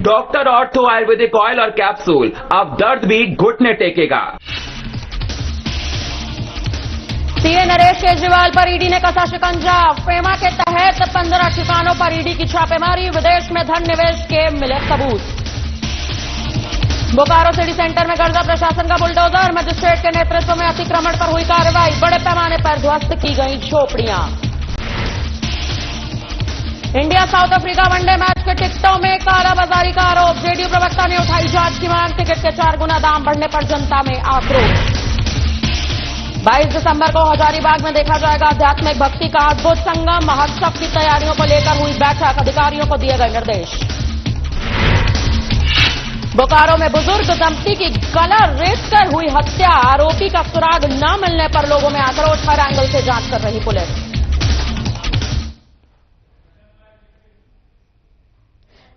Doctor ortho Ayurvedic oil और capsule, अब दर्द भी घुटने टेकेगा। सीएम नरेश केजरीवाल पर ईडी ने कसा शिकंजा। फेमा के तहत 15 ठिकानों पर ईडी की छापेमारी, विदेश में धन निवेश के मिले सबूत। बोकारो सिटी सेंटर में गर्जा प्रशासन का बुलडोजर, मजिस्ट्रेट के नेतृत्व में अतिक्रमण पर हुई कार्रवाई, बड़े पैमाने पर ध्वस्त की गई झोपड़ियां। India south Africa one day match के टिकटों में कालाबाजारी का आरोप, जेडीयू प्रवक्ता ने उठाई जांच की मांग, टिकट के 4 गुना दाम बढ़ने पर जनता में आक्रोश। 22 दिसंबर को हजारीबाग में देखा जाएगा आध्यात्मिक भक्ति का अद्भुत संगम, महोत्सव की तैयारियों को लेकर हुई बैठक, अधिकारियों को दिए गए निर्देश। बोकारो में बुजुर्ग दंपति की गला रेत कर हुई हत्या, आरोपी का सुराग न मिलने पर लोगों में आक्रोश, हर एंगल से जांच कर रही पुलिस।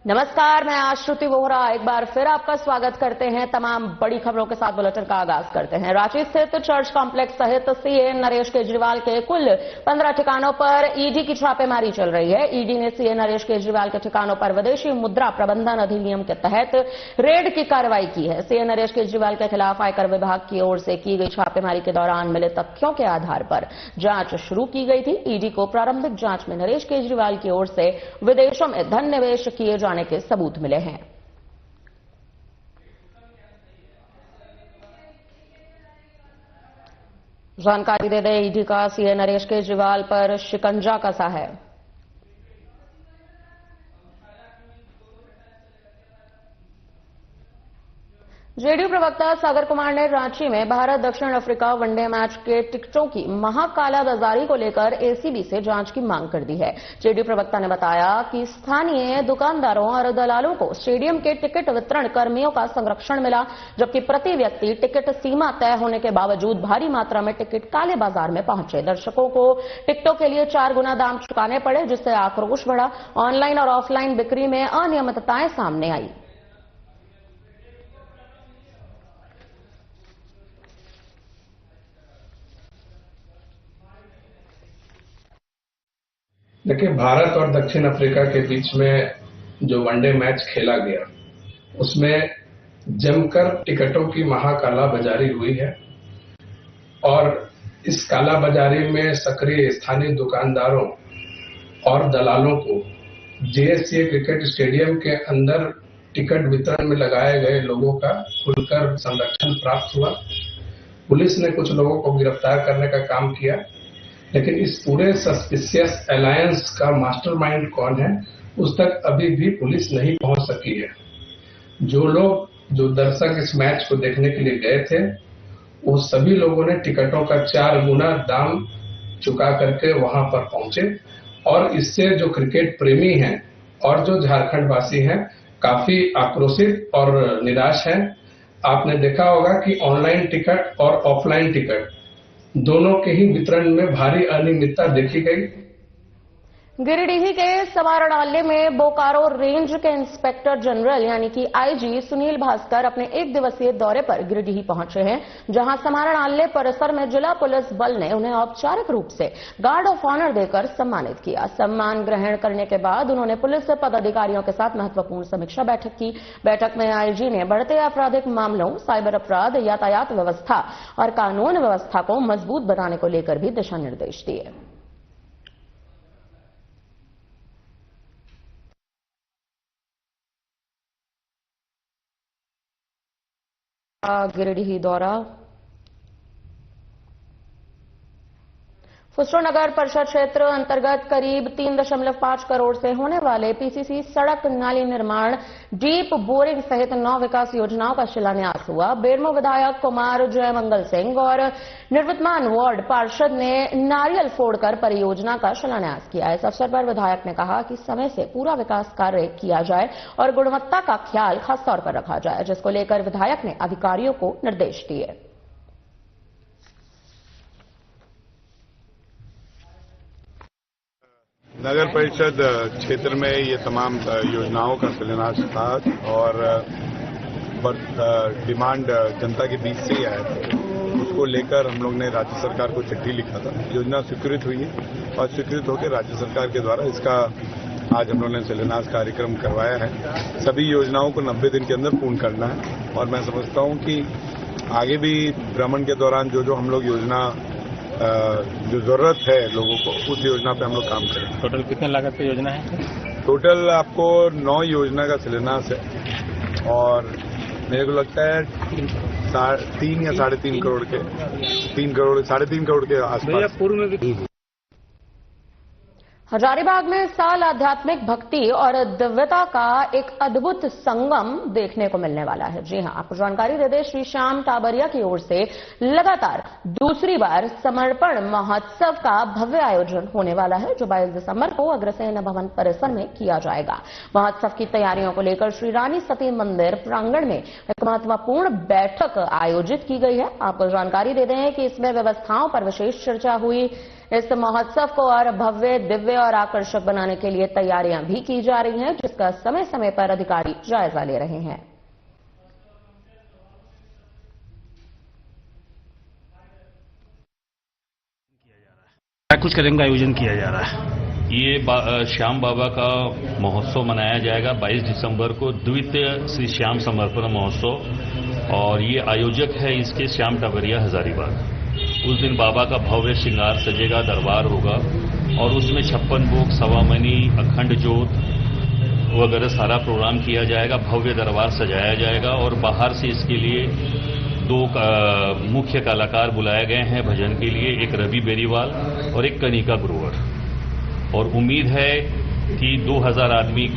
नमस्कार, मैं आश्रुति वोहरा एक बार फिर आपका स्वागत करते हैं। तमाम बड़ी खबरों के साथ बुलेटिन का आगाज करते हैं। रांची स्थित चर्च कॉम्प्लेक्स सहित सीएम नरेश केजरीवाल के कुल 15 ठिकानों पर ईडी की छापेमारी चल रही है। ईडी ने सीएम नरेश केजरीवाल के ठिकानों पर विदेशी मुद्रा प्रबंधन अधिनियम के तहत रेड की कार्रवाई की है। सीएम नरेश केजरीवाल के खिलाफ आयकर विभाग की ओर से की गई छापेमारी के दौरान मिले तथ्यों के आधार पर जांच शुरू की गई थी। ईडी को प्रारंभिक जांच में नरेश केजरीवाल की ओर से विदेशों में धन निवेश किए जाने के सबूत मिले हैं। जानकारी दे दें, ईडी का सीएम नरेश केजरीवाल पर शिकंजा कसा है। जेडीयू प्रवक्ता सागर कुमार ने रांची में भारत दक्षिण अफ्रीका वनडे मैच के टिकटों की महाकालाबाजारी को लेकर एसीबी से जांच की मांग कर दी है। जेडीयू प्रवक्ता ने बताया कि स्थानीय दुकानदारों और दलालों को स्टेडियम के टिकट वितरण कर्मियों का संरक्षण मिला, जबकि प्रति व्यक्ति टिकट सीमा तय होने के बावजूद भारी मात्रा में टिकट काले बाजार में पहुंचे। दर्शकों को टिकटों के लिए 4 गुना दाम चुकाने पड़े, जिससे आक्रोश बढ़ा। ऑनलाइन और ऑफलाइन बिक्री में अनियमितताएं सामने आई। देखिए, भारत और दक्षिण अफ्रीका के बीच में जो वनडे मैच खेला गया, उसमें जमकर टिकटों की महाकालाबाजारी हुई है और इस कालाबाजारी में सक्रिय स्थानीय दुकानदारों और दलालों को जेएससीए क्रिकेट स्टेडियम के अंदर टिकट वितरण में लगाए गए लोगों का खुलकर संरक्षण प्राप्त हुआ। पुलिस ने कुछ लोगों को गिरफ्तार करने का काम किया, लेकिन इस पूरे सस्पिशियस अलायंस का मास्टरमाइंड कौन है, उस तक अभी भी पुलिस नहीं पहुंच सकी है। जो दर्शक इस मैच को देखने के लिए गए थे, वो सभी लोगों ने टिकटों का 4 गुना दाम चुका करके वहां पर पहुंचे और इससे जो क्रिकेट प्रेमी हैं और जो झारखंड वासी हैं, काफी आक्रोशित और निराश हैं। आपने देखा होगा कि ऑनलाइन टिकट और ऑफलाइन टिकट दोनों के ही वितरण में भारी अनियमितता देखी गई। गिरिडीह के समारणालय में बोकारो रेंज के इंस्पेक्टर जनरल यानी कि आईजी सुनील भास्कर अपने 1 दिवसीय दौरे पर गिरिडीह पहुंचे हैं, जहां समारणालय परिसर में जिला पुलिस बल ने उन्हें औपचारिक रूप से गार्ड ऑफ ऑनर देकर सम्मानित किया। सम्मान ग्रहण करने के बाद उन्होंने पुलिस पदाधिकारियों के साथ महत्वपूर्ण समीक्षा बैठक की। बैठक में आईजी ने बढ़ते आपराधिक मामलों, साइबर अपराध, यातायात व्यवस्था और कानून व्यवस्था को मजबूत बनाने को लेकर भी दिशा निर्देश दिए। गिरिडीह दौरा। फुस्रो नगर परिषद क्षेत्र अंतर्गत करीब 3.5 करोड़ से होने वाले पीसीसी सड़क नाली निर्माण, डीप बोरिंग सहित 9 विकास योजनाओं का शिलान्यास हुआ। बेरमो विधायक कुमार जयमंगल सिंह और निवर्तमान वार्ड पार्षद ने नारियल फोड़कर परियोजना का शिलान्यास किया। इस अवसर पर विधायक ने कहा कि समय से पूरा विकास कार्य किया जाए और गुणवत्ता का ख्याल खास तौर पर रखा जाए, जिसको लेकर विधायक ने अधिकारियों को निर्देश दिए। नगर परिषद क्षेत्र में ये तमाम योजनाओं का शिलान्यास था और डिमांड जनता के बीच से ही आया था। उसको लेकर हम लोग ने राज्य सरकार को चिट्ठी लिखा था। योजना स्वीकृत हुई है और स्वीकृत होकर राज्य सरकार के द्वारा इसका आज हम लोगों ने शिलान्यास कार्यक्रम करवाया है। सभी योजनाओं को 90 दिन के अंदर पूर्ण करना है और मैं समझता हूं कि आगे भी भ्रमण के दौरान जो हम लोग योजना जो जरूरत है लोगों को उस योजना पे हम लोग काम करें। टोटल कितने लागत की योजना है? टोटल आपको 9 योजना का शिलान्यास है और मेरे को लगता है 3 या 3.5 करोड़ के 3.5 करोड़ के आसपास। पूर्व में भी हजारीबाग में इस साल आध्यात्मिक भक्ति और दिव्यता का एक अद्भुत संगम देखने को मिलने वाला है। जी हां, आपको जानकारी दे दें, श्री श्याम टाबरिया की ओर से लगातार दूसरी बार समर्पण महोत्सव का भव्य आयोजन होने वाला है, जो 22 दिसंबर को अग्रसेन भवन परिसर में किया जाएगा। महोत्सव की तैयारियों को लेकर श्री रानी सती मंदिर प्रांगण में एक महत्वपूर्ण बैठक आयोजित की गई है। आपको जानकारी दे दें कि इसमें व्यवस्थाओं पर विशेष चर्चा हुई। इस महोत्सव को और भव्य, दिव्य और आकर्षक बनाने के लिए तैयारियां भी की जा रही हैं, जिसका समय समय पर अधिकारी जायजा ले रहे हैं। कुछ करेंगे आयोजन किया जा रहा है। ये श्याम बाबा का महोत्सव मनाया जाएगा 22 दिसंबर को, द्वितीय श्री श्याम समर्पण महोत्सव, और ये आयोजक है इसके श्याम टाबरिया हजारीबाग। उस दिन बाबा का भव्य श्रृंगार सजेगा, दरबार होगा और उसमें 56 भोग, सवामनी, अखंड ज्योत वगैरह सारा प्रोग्राम किया जाएगा। भव्य दरबार सजाया जाएगा और बाहर से इसके लिए 2 मुख्य कलाकार बुलाए गए हैं भजन के लिए, एक रवि बेरीवाल और एक कनिका ग्रोवर। और उम्मीद है कि 2000 आदमी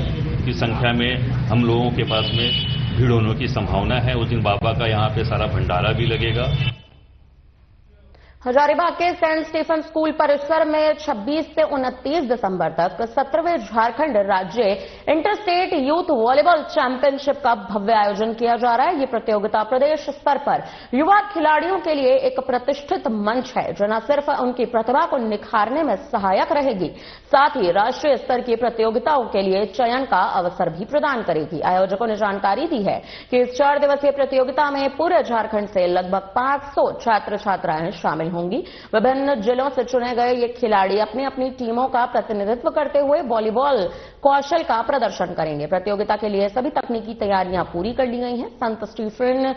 की संख्या में हम लोगों के पास में भीड़ होने की संभावना है। उस दिन बाबा का यहाँ पे सारा भंडारा भी लगेगा। हजारीबाग के सेंट स्टीफन स्कूल परिसर में 26 से 29 दिसंबर तक 17वें झारखंड राज्य इंटरस्टेट यूथ वॉलीबॉल चैंपियनशिप का भव्य आयोजन किया जा रहा है। ये प्रतियोगिता प्रदेश स्तर पर युवा खिलाड़ियों के लिए एक प्रतिष्ठित मंच है, जो न सिर्फ उनकी प्रतिभा को निखारने में सहायक रहेगी, साथ ही राष्ट्रीय स्तर की प्रतियोगिताओं के लिए चयन का अवसर भी प्रदान करेगी। आयोजकों ने जानकारी दी है कि इस 4 दिवसीय प्रतियोगिता में पूरे झारखंड से लगभग 500 छात्र छात्राएं शामिल होंगी। विभिन्न जिलों से चुने गए ये खिलाड़ी अपनी अपनी टीमों का प्रतिनिधित्व करते हुए वॉलीबॉल कौशल का प्रदर्शन करेंगे। प्रतियोगिता के लिए सभी तकनीकी तैयारियां पूरी कर ली गई हैं। संत स्टीफन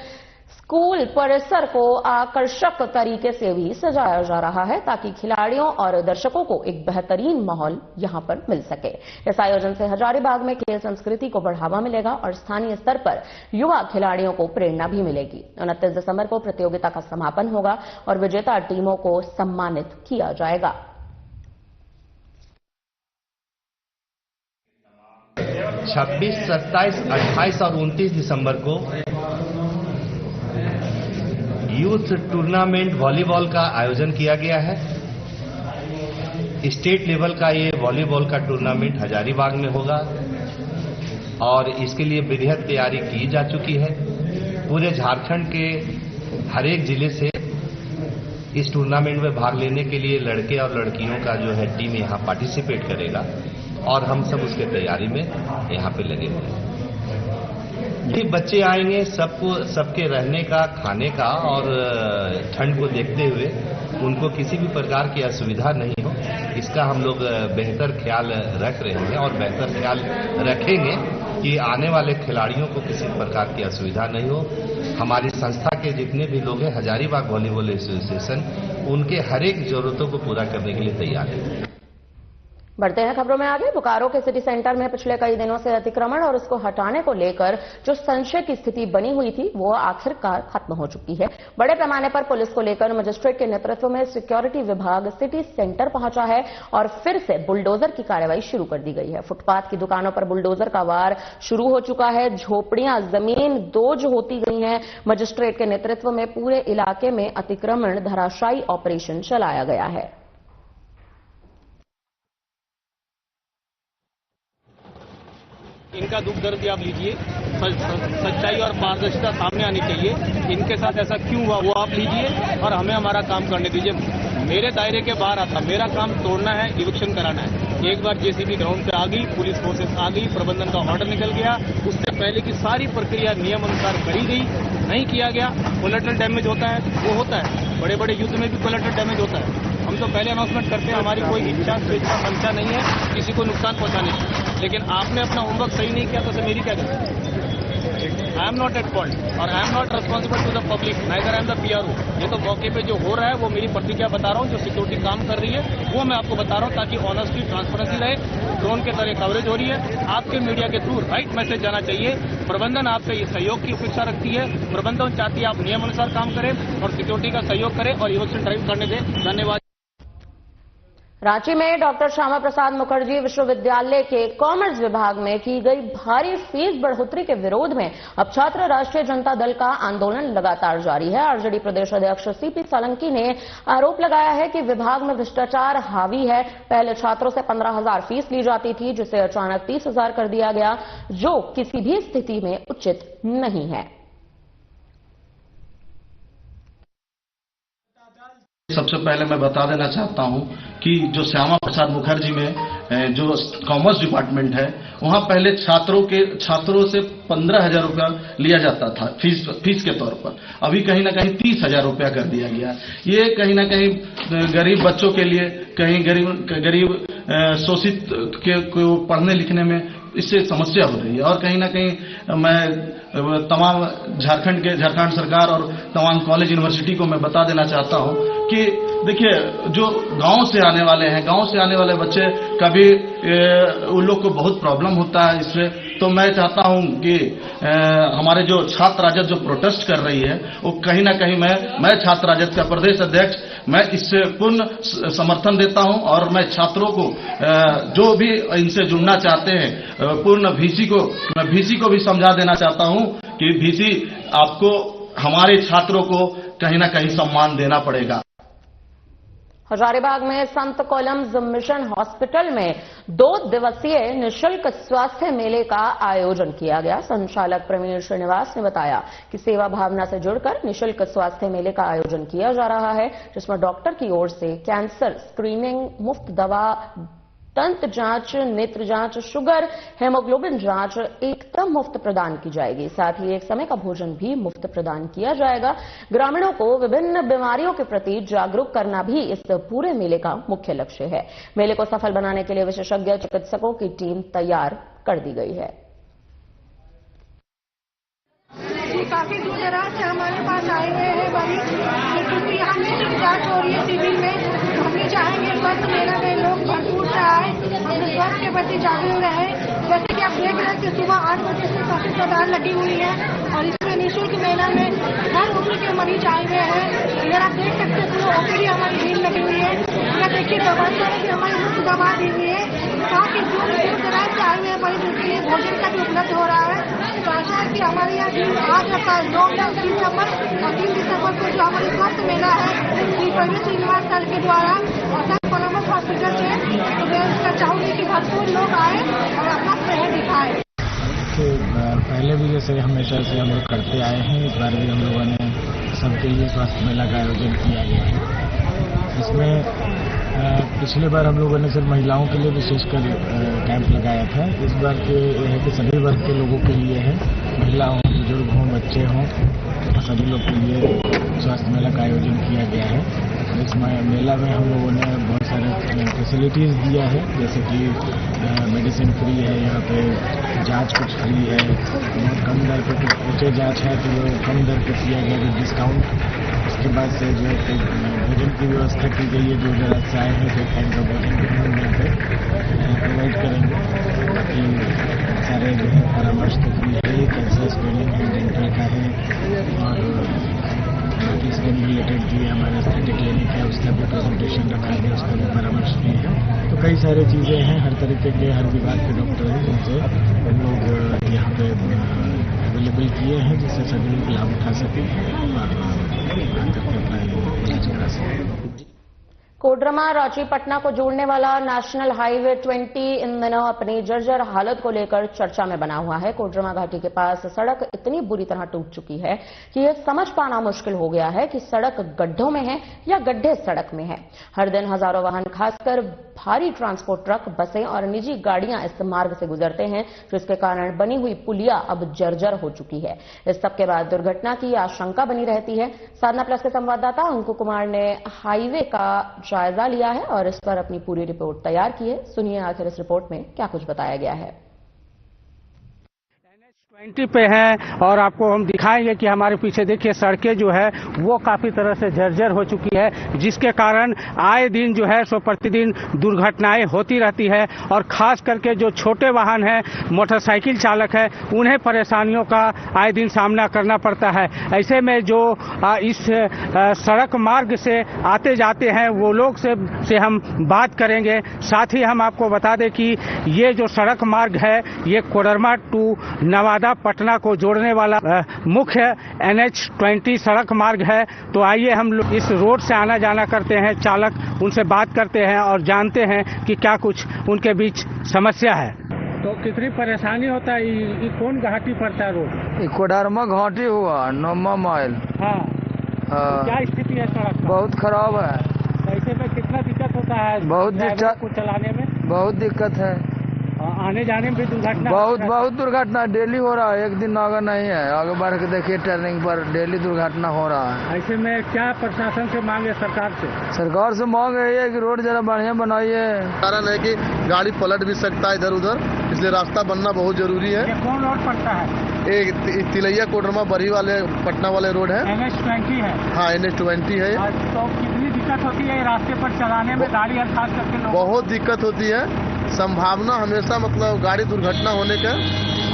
स्कूल परिसर को आकर्षक तरीके से भी सजाया जा रहा है, ताकि खिलाड़ियों और दर्शकों को एक बेहतरीन माहौल यहां पर मिल सके। इस आयोजन से हजारीबाग में खेल संस्कृति को बढ़ावा मिलेगा और स्थानीय स्तर पर युवा खिलाड़ियों को प्रेरणा भी मिलेगी। 29 दिसंबर को प्रतियोगिता का समापन होगा और विजेता टीमों को सम्मानित किया जाएगा। 26, 27, 28 और 29 दिसंबर को यूथ टूर्नामेंट वॉलीबॉल का आयोजन किया गया है। स्टेट लेवल का ये वॉलीबॉल का टूर्नामेंट हजारीबाग में होगा और इसके लिए बृहद तैयारी की जा चुकी है। पूरे झारखंड के हर एक जिले से इस टूर्नामेंट में भाग लेने के लिए लड़के और लड़कियों का जो है टीम यहाँ पार्टिसिपेट करेगा और हम सब उसके तैयारी में यहाँ पे लगे हुए हैं। ये बच्चे आएंगे, सबके रहने का, खाने का और ठंड को देखते हुए उनको किसी भी प्रकार की असुविधा नहीं हो, इसका हम लोग बेहतर ख्याल रख रहे हैं और बेहतर ख्याल रखेंगे कि आने वाले खिलाड़ियों को किसी प्रकार की असुविधा नहीं हो। हमारी संस्था के जितने भी लोग हैं, हजारीबाग वॉलीबॉल एसोसिएशन, उनके हर एक जरूरतों को पूरा करने के लिए तैयार है। बढ़ते हैं खबरों में आगे। बोकारो के सिटी सेंटर में पिछले कई दिनों से अतिक्रमण और उसको हटाने को लेकर जो संशय की स्थिति बनी हुई थी, वो आखिरकार खत्म हो चुकी है। बड़े पैमाने पर पुलिस को लेकर मजिस्ट्रेट के नेतृत्व में सिक्योरिटी विभाग सिटी सेंटर पहुंचा है और फिर से बुलडोजर की कार्रवाई शुरू कर दी गई है। फुटपाथ की दुकानों पर बुलडोजर का वार शुरू हो चुका है। झोपड़ियां जमीन दोज होती गई हैं। मजिस्ट्रेट के नेतृत्व में पूरे इलाके में अतिक्रमण धराशायी ऑपरेशन चलाया गया है। इनका दुख दर्द भी आप लीजिए, सच्चाई और पारदर्शिता सामने आनी चाहिए। इनके साथ ऐसा क्यों हुआ वो आप लीजिए और हमें हमारा काम करने दीजिए। मेरे दायरे के बाहर आता, मेरा काम तोड़ना है, इविक्शन कराना है। एक बार जेसीबी ग्राउंड पे आ गई, पुलिस फोर्सेस आ गई, प्रबंधन का ऑर्डर निकल गया, उससे पहले की सारी प्रक्रिया नियम अनुसार करी गई, नहीं किया गया। कोलेटरल डैमेज होता है, वो होता है, बड़े बड़े युद्ध में भी कोलेटरल डैमेज होता है। हम तो पहले अनाउंसमेंट करते हैं। हमारी कोई इच्छा स्वेच्छा मंशा नहीं है किसी को नुकसान पहुंचाने की, लेकिन आपने अपना होमवर्क सही नहीं किया तो उससे मेरी क्या गलती? I am not at fault और I am not responsible to the public, neither I am the PRO। ये तो मौके पे जो हो रहा है वो मेरी प्रतिक्रिया बता रहा हूँ, जो सिक्योरिटी काम कर रही है वो मैं आपको बता रहा हूँ, ताकि ऑनेस्टली ट्रांसपेरेंसी रहे। ड्रोन के तरह कवरेज हो रही है, आपके मीडिया के थ्रू राइट मैसेज जाना चाहिए। प्रबंधन आपसे ये सहयोग की अपेक्षा रखती है, प्रबंधन चाहती है आप नियम अनुसार काम करें और सिक्योरिटी का सहयोग करें और इवोक्शन ड्राइव करने दें। धन्यवाद। रांची में डॉक्टर श्यामा प्रसाद मुखर्जी विश्वविद्यालय के कॉमर्स विभाग में की गई भारी फीस बढ़ोतरी के विरोध में अब छात्र राष्ट्रीय जनता दल का आंदोलन लगातार जारी है। आरजेडी प्रदेश अध्यक्ष CP सोलंकी ने आरोप लगाया है कि विभाग में भ्रष्टाचार हावी है। पहले छात्रों से 15,000 फीस ली जाती थी, जिसे अचानक 30,000 कर दिया गया, जो किसी भी स्थिति में उचित नहीं है। सबसे पहले मैं बता देना चाहता हूं कि जो श्यामा प्रसाद मुखर्जी में जो कॉमर्स डिपार्टमेंट है, वहां पहले छात्रों से 15,000 रुपया लिया जाता था फीस के तौर पर। अभी कहीं ना कहीं 30,000 रुपया कर दिया गया। ये कहीं ना कहीं गरीब बच्चों के लिए, कहीं गरीब शोषित को पढ़ने लिखने में इससे समस्या हो रही है। और कहीं ना कहीं मैं तमाम झारखंड सरकार और तमाम कॉलेज यूनिवर्सिटी को मैं बता देना चाहता हूं कि देखिए, जो गांव से आने वाले बच्चे कभी उन लोग को बहुत प्रॉब्लम होता है इससे। तो मैं चाहता हूं कि हमारे जो छात्र राजद जो प्रोटेस्ट कर रही है, वो कहीं ना कहीं मैं छात्र राजद का प्रदेश अध्यक्ष, मैं इससे पूर्ण समर्थन देता हूं और मैं छात्रों को जो भी इनसे जुड़ना चाहते हैं पूर्ण VC को भी समझा देना चाहता हूं कि VC आपको हमारे छात्रों को कहीं ना कहीं सम्मान देना पड़ेगा। हजारीबाग में संत कोलम्स मिशन हॉस्पिटल में 2 दिवसीय निशुल्क स्वास्थ्य मेले का आयोजन किया गया। संचालक प्रवीण श्रीनिवास ने बताया कि सेवा भावना से जुड़कर निशुल्क स्वास्थ्य मेले का आयोजन किया जा रहा है, जिसमें डॉक्टर की ओर से कैंसर स्क्रीनिंग, मुफ्त दवा, दंत जांच, नेत्र जांच, शुगर, हेमोग्लोबिन जांच एकदम मुफ्त प्रदान की जाएगी। साथ ही एक समय का भोजन भी मुफ्त प्रदान किया जाएगा। ग्रामीणों को विभिन्न बीमारियों के प्रति जागरूक करना भी इस पूरे मेले का मुख्य लक्ष्य है। मेले को सफल बनाने के लिए विशेषज्ञ चिकित्सकों की टीम तैयार कर दी गई है। काफी दूर दराज से हमारे पास आए हुए हैं मरीज, क्योंकि यहाँ निःशुल्क जांच हो रही है सिविल में। हम भी चाहेंगे स्वास्थ्य मेला में लोग भरपूर से आए, अपने स्वास्थ्य के प्रति जागरूक रहे। जैसे कि आप देख रहे हैं कि सुबह 8 बजे से काफी कतार लगी हुई है और इसमें निःशुल्क मेला में हर उम्र के मरीज आए हुए हैं। इधर आप देख सकते हैं पूरा OPD हमारी भीड़ लगी हुई है। इधर देखिए दवाइयाँ की हमारी मुफ्त दवा दी हुई है, ताकि दूर दराज से आए हुए मरीज उनके लिए भोजन का भी उपलब्ध हो रहा है। तो आशा है कि हमारे यहाँ आज का 2 दिसंबर और 3 दिसंबर को जो हमारी स्वास्थ्य मेला है श्री प्रवीण श्रीनिवास सर के द्वारा और संत कोलम्स हॉस्पिटल से, तो मैं चाहूंगी कि भरपूर लोग आए और अपना स्नेह दिखाएं। पहले भी जैसे हमेशा से हम लोग करते आए हैं, इस बार भी हम लोगों ने सबके लिए स्वास्थ्य मेला का आयोजन किया गया है। इसमें पिछले बार हम लोगों ने सिर्फ महिलाओं के लिए विशेषकर कैंप लगाया था। इस बार के यह है कि सभी वर्ग के लोगों के लिए है, महिला हों, बुजुर्ग हों, बच्चे हों, सभी लोग के लिए स्वास्थ्य मेला का आयोजन किया गया है। इस मेला में हम लोगों ने बहुत सारे फैसिलिटीज़ दिया है, जैसे कि मेडिसिन फ्री है, यहाँ पे जांच कुछ फ्री है, बहुत कम दर पे कुछ ऊँचे जांच है तो कम दर पे किया गया है डिस्काउंट। उसके बाद से जो भोजन की व्यवस्था की गई है, जो दराज से आए हैं तो टाइम का भोजन भी हम यहाँ पे प्रोवाइड करेंगे। बाकी सारे जो है परामर्श तो फ्री है, कैंसर स्क्रीनिंग है, डेंटल का है और बाकी इसके रिलेटेड भी हमारे एस्थेटिक क्लिनिक है, उसका भी प्रेजेंटेशन रखा है, उसका भी परामर्श फ्री है। तो कई सारी चीज़ें हैं, हर तरीके के हर विभाग के डॉक्टर हैं जिनसे हम लोग यहाँ पे अवेलेबल किए हैं, जिससे सभी लोग लाभ उठा सकें और अपना इलाज करा सकें। कोडरमा रांची पटना को जोड़ने वाला नेशनल हाईवे 20 इन दिनों अपनी जर्जर हालत को लेकर चर्चा में बना हुआ है। कोडरमा घाटी के पास सड़क इतनी बुरी तरह टूट चुकी है कि यह समझ पाना मुश्किल हो गया है कि सड़क गड्ढों में है या गड्ढे सड़क में है। हर दिन हजारों वाहन, खासकर भारी ट्रांसपोर्ट ट्रक, बसें और निजी गाड़ियां इस मार्ग से गुजरते हैं, जिसके कारण बनी हुई पुलिया अब जर्जर हो चुकी है। इस सब के बाद दुर्घटना की आशंका बनी रहती है। साधना प्लस के संवाददाता अंकु कुमार ने हाईवे का जायजा लिया है और इस पर अपनी पूरी रिपोर्ट तैयार की है। सुनिए आखिर इस रिपोर्ट में क्या कुछ बताया गया है। 20 पे है और आपको हम दिखाएंगे कि हमारे पीछे देखिए सड़कें जो है वो काफी तरह से जर्जर हो चुकी है, जिसके कारण आए दिन जो है सो प्रतिदिन दुर्घटनाएं होती रहती है और खास करके जो छोटे वाहन है, मोटरसाइकिल चालक है, उन्हें परेशानियों का आए दिन सामना करना पड़ता है। ऐसे में जो इस सड़क मार्ग से आते जाते हैं वो लोग से हम बात करेंगे। साथ ही हम आपको बता दें कि ये जो सड़क मार्ग है ये कोडरमा टू नवादा पटना को जोड़ने वाला मुख्य NH-20 सड़क मार्ग है। तो आइए हम लोग इस रोड से आना जाना करते हैं, चालक उनसे बात करते हैं और जानते हैं कि क्या कुछ उनके बीच समस्या है। तो कितनी परेशानी होता है? ये कौन घाटी पड़ता है रोड? कोडरमा घाटी हुआ 9 माइल। हाँ, क्या स्थिति है सड़क? बहुत खराब है। ऐसे में कितना दिक्कत होता है? बहुत दिक्कत को चलाने में बहुत दिक्कत है। आने जाने में भी दुर्घटना बहुत दुर्घटना डेली हो रहा है। एक दिन आगे नहीं है, आगे बढ़ के देखिए टर्निंग पर डेली दुर्घटना हो रहा है। ऐसे में क्या प्रशासन से मांग है? सरकार से मांग है कि रोड जरा बढ़िया बनाइए। कारण है कि गाड़ी पलट भी सकता है इधर उधर, इसलिए रास्ता बनना बहुत जरूरी है। ये कौन रोड पड़ता है? एक तिलैया कोडरमा बरी वाले पटना वाले रोड है। NH-20 है। हाँ, NH-20 है। तो कितनी दिक्कत होती है रास्ते पर चलाने में? गाड़ी और खास करके लोग बहुत दिक्कत होती है। संभावना हमेशा मतलब गाड़ी दुर्घटना होने का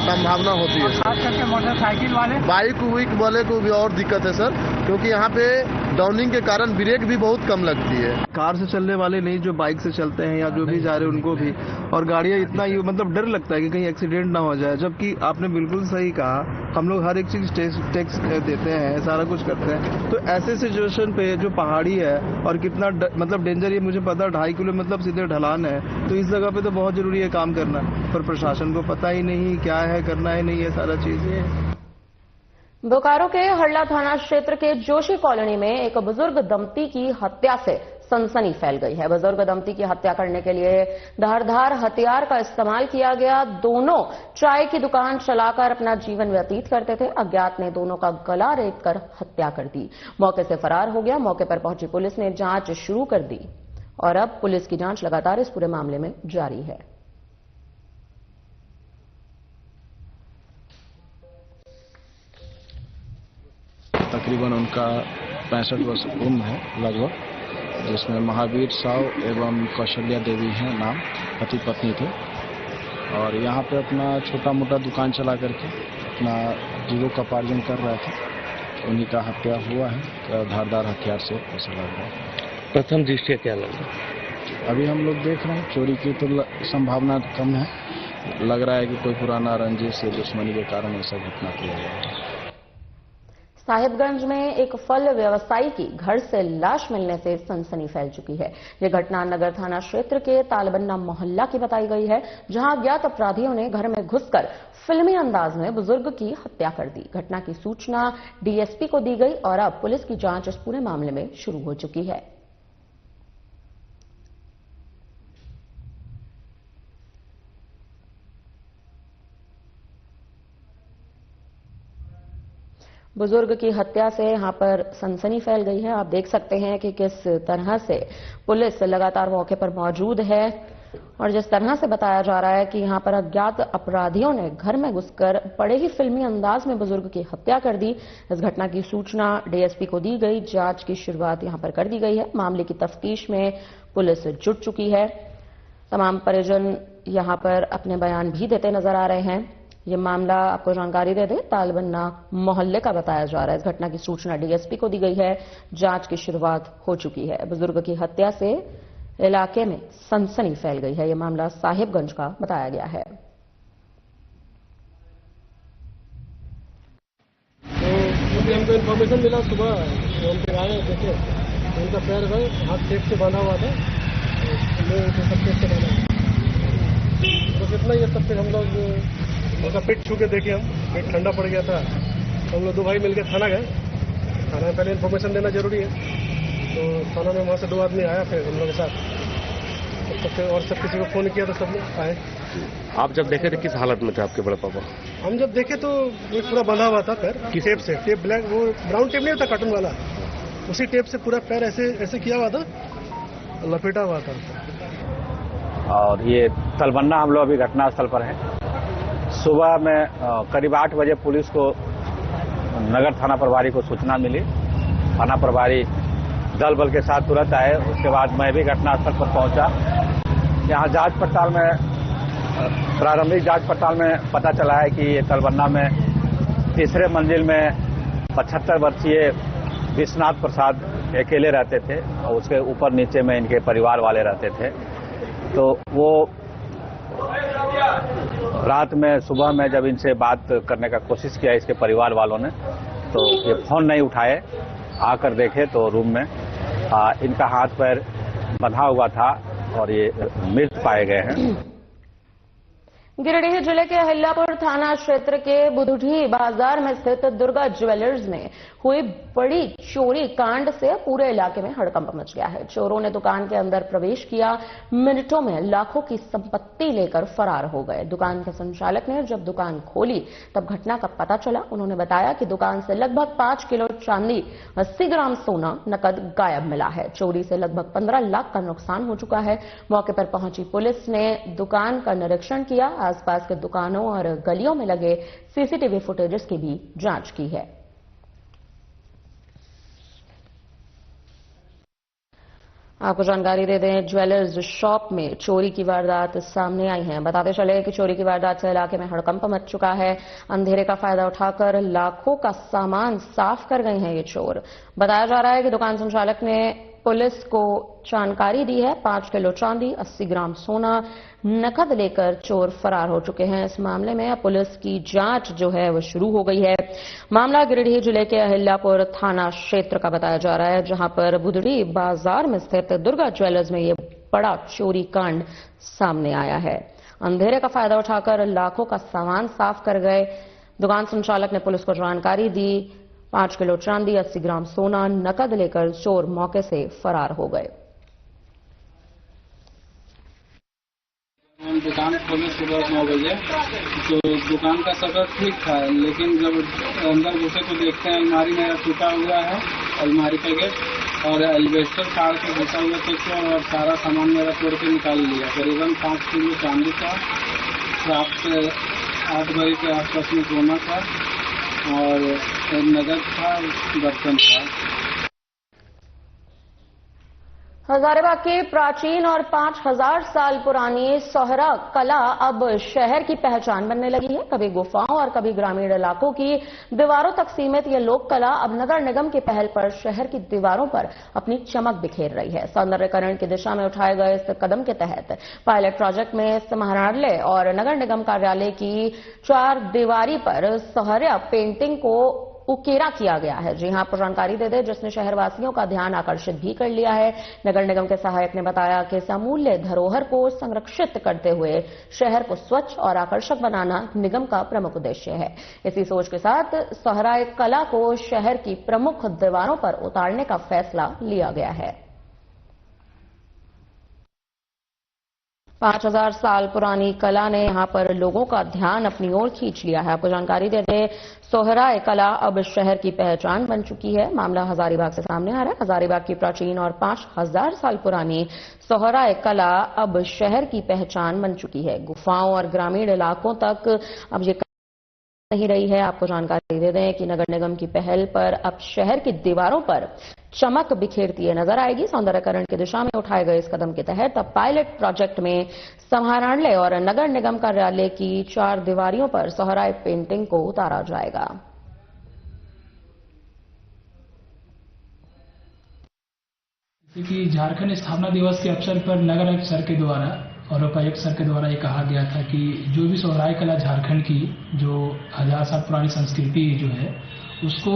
संभावना होती है। खास करके मोटरसाइकिल वाले, बाइक वाले को भी और दिक्कत है सर, क्योंकि यहाँ पे डाउनिंग के कारण ब्रेक भी बहुत कम लगती है। कार से चलने वाले नहीं, जो बाइक से चलते हैं या जो भी जा रहे हैं उनको भी, और गाड़ियाँ इतना मतलब डर लगता है कि कहीं एक्सीडेंट ना हो जाए। जबकि आपने बिल्कुल सही कहा, हम लोग हर एक चीज टैक्स देते हैं, सारा कुछ करते हैं। तो ऐसे सिचुएशन पे जो पहाड़ी है और कितना मतलब डेंजर, ये मुझे पता 2.5 किलो मतलब सीधे ढलान है, तो इस जगह पे तो बहुत जरूरी है काम करना, पर प्रशासन को पता ही नहीं क्या है, करना ही नहीं है सारा चीज। बोकारो के हरला थाना क्षेत्र के जोशी कॉलोनी में एक बुजुर्ग दंपति की हत्या से सनसनी फैल गई है। बुजुर्ग दंपति की हत्या करने के लिए धारदार हथियार का इस्तेमाल किया गया। दोनों चाय की दुकान चलाकर अपना जीवन व्यतीत करते थे। अज्ञात ने दोनों का गला रेतकर हत्या कर दी, मौके से फरार हो गया। मौके पर पहुंची पुलिस ने जांच शुरू कर दी और अब पुलिस की जांच लगातार इस पूरे मामले में जारी है। तकरीबन उनका 65 वर्ष उम्र है लगभग, जिसमें महावीर साव एवं कौशल्या देवी हैं नाम, पति पत्नी थे। और यहाँ पे अपना छोटा मोटा दुकान चला करके अपना जीविकोपार्जन कर रहे थे। उन्हीं का हत्या हुआ है धारदार हथियार से, ऐसा लग रहा है। प्रथम दृष्टया क्या लग रहा है? अभी हम लोग देख रहे हैं, चोरी की तो संभावना कम है। लग रहा है कि कोई पुराना रंजिश या दुश्मनी के कारण ऐसा घटना किया गया है। साहिबगंज में एक फल व्यवसायी की घर से लाश मिलने से सनसनी फैल चुकी है। यह घटना नगर थाना क्षेत्र के तालबन्ना मोहल्ला की बताई गई है, जहां अज्ञात अपराधियों ने घर में घुसकर फिल्मी अंदाज में बुजुर्ग की हत्या कर दी। घटना की सूचना डीएसपी को दी गई और अब पुलिस की जांच इस पूरे मामले में शुरू हो चुकी है। बुजुर्ग की हत्या से यहां पर सनसनी फैल गई है। आप देख सकते हैं कि किस तरह से पुलिस लगातार मौके पर मौजूद है और जिस तरह से बताया जा रहा है कि यहां पर अज्ञात अपराधियों ने घर में घुसकर बड़े ही फिल्मी अंदाज में बुजुर्ग की हत्या कर दी। इस घटना की सूचना डीएसपी को दी गई, जांच की शुरुआत यहां पर कर दी गई है। मामले की तफ्तीश में पुलिस जुट चुकी है। तमाम परिजन यहां पर अपने बयान भी देते नजर आ रहे हैं। ये मामला आपको जानकारी दे दें, तालबन्ना मोहल्ले का बताया जा रहा है। इस घटना की सूचना डीएसपी को दी गई है, जांच की शुरुआत हो चुकी है। बुजुर्ग की हत्या से इलाके में सनसनी फैल गई है। यह मामला साहिबगंज का बताया गया है। तो हमको इन्फॉर्मेशन मिला, सुबह फोन पे आए, देखे उनका पैर हाथ टेप से बांधा हुआ था, सब टेप से बांधा। तो कितना ये सब फिर हम लोग उसका पेट छू के देखे, हम पेट ठंडा पड़ गया था। तो हम लोग 2 भाई मिलकर थाना गए। थाना में पहले इन्फॉर्मेशन देना जरूरी है, तो थाना में वहाँ से 2 आदमी आया फिर हम लोग के साथ। तो फिर और सब किसी को फ़ोन किया तो सब आए। आप जब देखे थे किस हालत में थे आपके बड़े पापा? हम जब देखे तो वो पूरा बंधा हुआ था पैर, टेप से, टेप ब्लैक, वो ब्राउन टेप नहीं होता कार्टून वाला, उसी टेप से पूरा पैर ऐसे ऐसे किया हुआ था, लपेटा हुआ था। और ये तलबन्ना हम लोग अभी घटनास्थल पर हैं। सुबह में करीब 8 बजे पुलिस को नगर थाना प्रभारी को सूचना मिली। थाना प्रभारी दल बल के साथ तुरंत आए। उसके बाद मैं भी घटनास्थल पर पहुंचा। यहाँ जांच पड़ताल में, प्रारंभिक जांच पड़ताल में पता चला है कि ये तलबन्ना में तीसरे मंजिल में 75 वर्षीय विश्वनाथ प्रसाद अकेले रहते थे और उसके ऊपर नीचे में इनके परिवार वाले रहते थे। तो वो रात में, सुबह में जब इनसे बात करने का कोशिश किया इसके परिवार वालों ने, तो ये फोन नहीं उठाए। आकर देखे तो रूम में इनका हाथ पैर बंधा हुआ था और ये मृत पाए गए हैं। गिरिडीह जिले के अहिल्यापुर थाना क्षेत्र के बुधुढी बाजार में स्थित दुर्गा ज्वेलर्स में हुई बड़ी चोरी कांड से पूरे इलाके में हड़कंप मच गया है। चोरों ने दुकान के अंदर प्रवेश किया, मिनटों में लाखों की संपत्ति लेकर फरार हो गए। दुकान के संचालक ने जब दुकान खोली तब घटना का पता चला। उन्होंने बताया कि दुकान से लगभग 5 किलो चांदी, 80 ग्राम सोना नकद गायब मिला है। चोरी से लगभग 15 लाख का नुकसान हो चुका है। मौके पर पहुंची पुलिस ने दुकान का निरीक्षण किया। आसपास के दुकानों और गलियों में लगे सीसीटीवी फुटेजेस की भी जांच की है। आपको जानकारी दे दें, ज्वेलर्स शॉप में चोरी की वारदात सामने आई है। बताते चले कि चोरी की वारदात से इलाके में हड़कंप मच चुका है। अंधेरे का फायदा उठाकर लाखों का सामान साफ कर गए हैं ये चोर। बताया जा रहा है कि दुकान संचालक ने पुलिस को जानकारी दी है। 5 किलो चांदी, 80 ग्राम सोना नकद लेकर चोर फरार हो चुके हैं। इस मामले में पुलिस की जांच जो है वो शुरू हो गई है। मामला गिरिडीह जिले के अहिल्यापुर थाना क्षेत्र का बताया जा रहा है, जहां पर बुधड़ी बाजार में स्थित दुर्गा ज्वेलर्स में ये बड़ा चोरी कांड सामने आया है। अंधेरे का फायदा उठाकर लाखों का सामान साफ कर गए। दुकान संचालक ने पुलिस को जानकारी दी। 5 किलो चांदी, 80 ग्राम सोना नकद लेकर चोर मौके से फरार हो गए। दुकान खोले सुबह 9 बजे, तो दुकान का शटर ठीक था, लेकिन जब अंदर घुसे तो देखते हैं अलमारी मेरा टूटा हुआ है, अलमारी का गेट, और एल्वेस्टर फाड़ के घुसा हुआ थे और सारा सामान मेरा तोड़ के निकाल लिया। करीबन 5 किलो चांदी का, 7 से 8 बजे के आसपास में सोना था और नगद था, बर्तन था। हजारीबाग की प्राचीन और 5000 साल पुरानी सोहरा कला अब शहर की पहचान बनने लगी है। कभी गुफाओं और कभी ग्रामीण इलाकों की दीवारों तक सीमित ये लोक कला अब नगर निगम की पहल पर शहर की दीवारों पर अपनी चमक बिखेर रही है। सौंदर्यकरण की दिशा में उठाए गए इस कदम के तहत पायलट प्रोजेक्ट में समाहरणालय और नगर निगम कार्यालय की 4 दीवारी पर सोहरा पेंटिंग को उकेरा किया गया है। जी हां, आपको जानकारी दे दें, जिसने शहरवासियों का ध्यान आकर्षित भी कर लिया है। नगर निगम के सहायक ने बताया कि इस अमूल्य धरोहर को संरक्षित करते हुए शहर को स्वच्छ और आकर्षक बनाना निगम का प्रमुख उद्देश्य है। इसी सोच के साथ सोहराय कला को शहर की प्रमुख दीवारों पर उतारने का फैसला लिया गया है। 5000 साल पुरानी कला ने यहां पर लोगों का ध्यान अपनी ओर खींच लिया है। आपको जानकारी दे दें, सोहराय कला अब शहर की पहचान बन चुकी है। मामला हजारीबाग से सामने आ रहा है। हजारीबाग की प्राचीन और 5000 साल पुरानी सोहराय कला अब शहर की पहचान बन चुकी है। गुफाओं और ग्रामीण इलाकों तक अब ये नहीं रही है। आपको जानकारी दे दें कि नगर निगम की पहल पर अब शहर की दीवारों पर चमक बिखेरती है नजर आएगी। सौंदर्यकरण की दिशा में उठाए गए इस कदम के तहत अब पायलट प्रोजेक्ट में समाहरणालय और नगर निगम कार्यालय की 4 दीवारियों पर सोहराय पेंटिंग को उतारा जाएगा। जैसे कि झारखंड स्थापना दिवस के अवसर पर नगर आयुक्त सर के द्वारा और उपायुक्त सर के द्वारा ये कहा गया था कि जो भी सोहराय कला झारखंड की जो 1000 साल पुरानी संस्कृति जो है उसको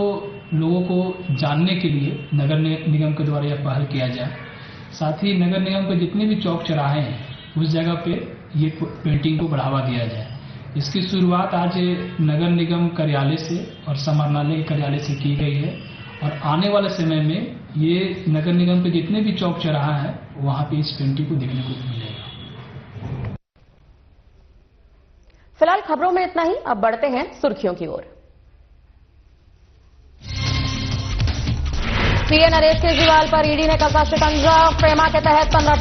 लोगों को जानने के लिए नगर निगम के द्वारा यह पहल किया जाए। साथ ही नगर निगम के जितने भी चौक चौराहे हैं उस जगह पे ये पेंटिंग को बढ़ावा दिया जाए। इसकी शुरुआत आज नगर निगम कार्यालय से और समाहरणालय कार्यालय से की गई है और आने वाले समय में ये नगर निगम के जितने भी चौक चौराहा है वहां पे इस पेंटिंग को देखने को मिलेगा। फिलहाल खबरों में इतना ही। अब बढ़ते हैं सुर्खियों की ओर। सीए नरेश केजरीवाल पर ईडी ने कसा शिकंजा। प्रेमा के तहत 15